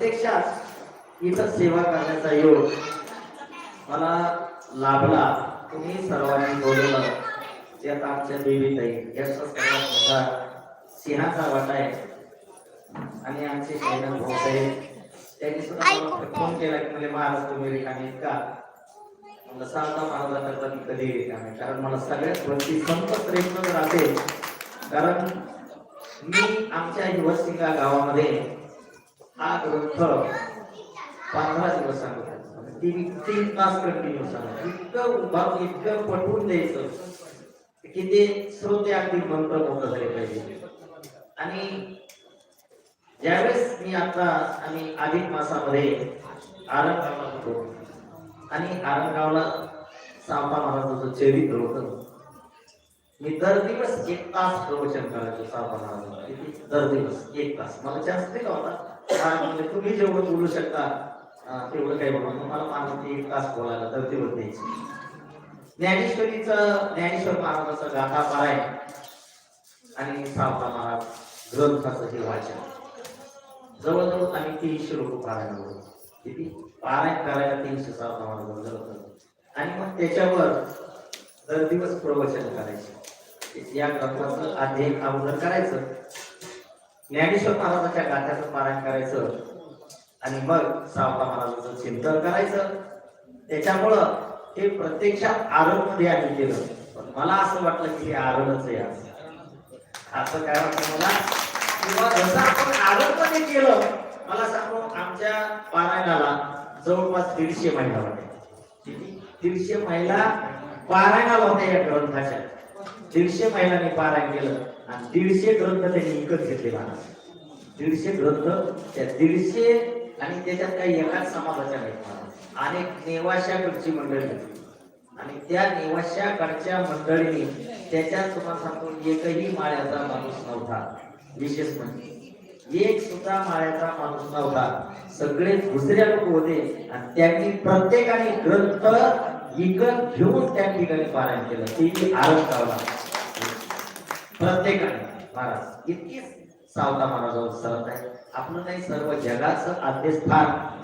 प्रत्यक्षात इथं सेवा करण्याचा योग मला लाभला. तुम्ही सर्वांनी बोलवलं त्यात आमच्या देवीताई याचा सर्वात मोठा सिंहाचा वाटा आहे. आणि आमचे शैलन भाऊसाहेब त्यांनी सुद्धा मला फोन केला की म्हणजे महाराज तुम्ही रिकामी का. मला सांगता महाराजांचा मी कधी रिकामी, कारण मला सगळ्यात वरती संत प्रेम राहते. कारण मी आमच्या युवसिंगा गावामध्ये हा ग्रंथ 15 दिवस सांगतो. 3 तास कंटिन्यू सांगतो. इतकं उभारून इतकं पटवून द्यायचं की ते श्रोते अगदी मंत्रमुग्ध झाले पाहिजे. आणि ज्यावेळेस मी आता आम्ही अधिक मासामध्ये आरणगावला होतो आणि आरणगावला सावता महाराजांचं चरित्र होतं. मी दर दिवस 1 तास प्रवचन करायचो सावता महाराजांना. दर दिवस 1 तास. मला जास्त नाही होता. म्हणजे तुम्ही जेवढं बोलू शकता तेवढं काही बोलू. मला मानवते 1 तास बोलायला तर तेवढं द्यायचं. ज्ञानेश्वर महाराजाचा गाथा पारायण आणि सावता महाराज ग्रंथाचं हे वाचन जवळजवळ आम्ही 300 लोक पारायण करू. किती पारायण करायला 300 सावता महाराज. आणि मग त्याच्यावर दर दिवस प्रवचन करायचे. या ग्रंथाचं अध्ययन अगोदर करायचं, ज्ञानेश्वर महाराजांच्या गाथ्याचं पारायण करायचं आणि मग सावता महाराजांचं चिंतन करायचं. त्याच्यामुळं हे प्रत्यक्षात आरणमध्ये आम्ही केलं. पण मला असं वाटलं की हे आरणच आहे. असं काय वाटतं मला, किंवा जसं आपण आरणमध्ये केलं. मला सांगू आमच्या पारायणाला जवळपास 150 महिला होत्या. 150 महिला पारायणाला होत्या या ग्रंथाच्या. 150 महिलांनी पारायण केलं आणि 150 ग्रंथ त्यांनी विकत घेतले. मला 150 ग्रंथ त्या 150 आणि त्याच्यात काही एकाच समाजाच्या नाहीत. अनेक नेवाशाकडची मंडळी आणि त्या नेवाशाकडच्या मंडळीने त्याच्यात तुम्हाला सांगतो एकही माळ्याचा माणूस नव्हता. विशेष म्हणजे एक सुद्धा माळ्याचा माणूस नव्हता. सगळे दुसऱ्या लोक होते आणि त्यांनी प्रत्येकाने ग्रंथ विकत घेऊन त्या ठिकाणी पारायण केलं. ते आरणगावला प्रत्येकाने. महाराज इतकी सावता महाराजांचं सरत आहे. आपलं काही सर्व जगाचं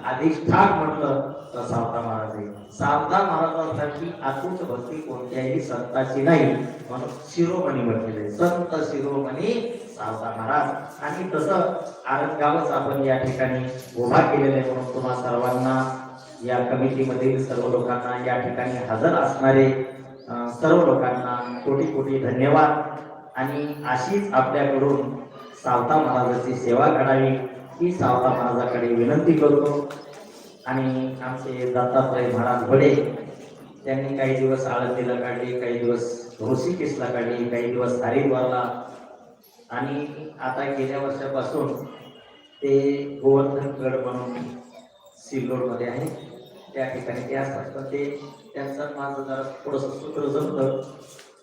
अधिष्ठान म्हटलं तर सावता महाराज आहे. सावता महाराजांसाठी अतूट भक्ती कोणत्याही संताची नाही, म्हणून शिरोमणी म्हटलेले संत शिरोमणी सावता महाराज. आणि तसं आरणगावच आपण या ठिकाणी उभा केलेलं आहे. म्हणून तुम्हा सर्वांना, या कमिटीमधील सर्व लोकांना, या ठिकाणी हजर असणारे सर्व लोकांना कोटी कोटी धन्यवाद. आणि अशीच आपल्याकडून सावता महाराजांची सेवा करावी ही सावता महाराजांकडे विनंती करतो. आणि आमचे दत्तात्रय महाराज बडे त्यांनी काही दिवस आळंदीला काढले, काही दिवस ऋषिकेशला काढले, काही दिवस हरिद्वारला. आणि आता गेल्या वर्षापासून ते गोवर्धनगड म्हणून सिल्लोडमध्ये आहे, त्या ठिकाणी ते असतात. पण ते त्यांचं माझं जरा थोडंसं सूत्र जमतं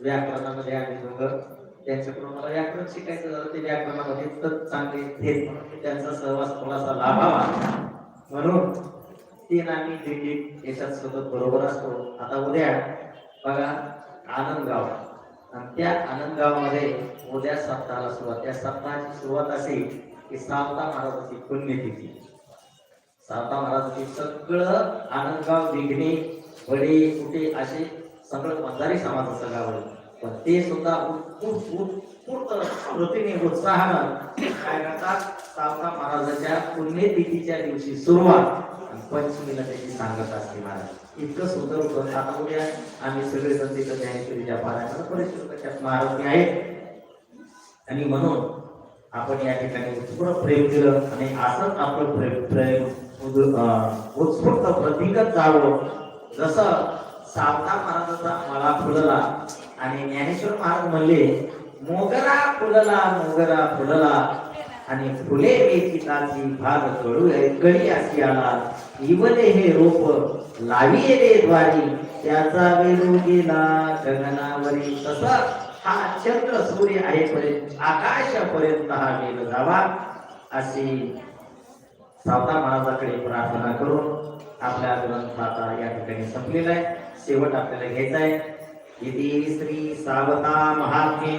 व्याकरणामध्ये. आम्ही दोघं त्यांच्याकडून मला व्याकरण शिकायचं झालं. ते व्याकरणामध्ये तर चांगले घेत म्हणून त्यांचा सहवास थोडासा लाभावा म्हणून 3 आम्ही दिल्लीत याच्यात सोबत बरोबर असतो. आता उद्या बघा आनंदगाव, आणि त्या आनंदगावमध्ये उद्या सप्ताहाला सुरुवात. त्या सप्ताहाची सुरुवात अशी की सावता महाराजांची पुण्यतिथी. सावता महाराजांची सगळं आनंदगाव, दिघणे, वडे, कुठे असे सगळं बंजारी समाजाचं गाव आहे. पण ते सुद्धा वृत्तीने उत्साहानं काय करतात, सावता महाराजांच्या पुण्यतिथीच्या दिवशी सुरुवात आणि पंचमीला त्याची सांगत असते. महाराज इतकं सुंदर होतं. आता उद्या आम्ही सगळे जण तिथं ज्ञानेश्वरीच्या पारायणाला बरेच महाराज आहेत. आणि म्हणून आपण या ठिकाणी उत्स्फूर्त प्रेम दिलं आणि असंच आपलं प्रेम उत्स्फूर्त प्रतीकच जावं. जसं सावता महाराजांचा मला फुलला आणि ज्ञानेश्वर महाराज म्हणले मोगरा फुलला आणि फुले मेचिताची भाग कळी अशी आला. इवले हे रोप लावी रे द्वारी त्याचा वेरू गेला गगनावरी. तसं हा चंद्र सूर्य आहे पर्यंत आकाशापर्यंत हा गेला जावा. अशी सावता महाराजांकडे प्रार्थना करून आपल्या ग्रंथ आता या ठिकाणी संपलेला आहे. शेवट आपल्याला घ्यायचा आहे. इति श्री सावता महात्म्ये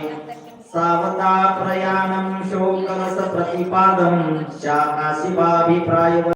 सावता प्रयाणं शोकरस प्रतिपादं शाकाशिवाभिप्राय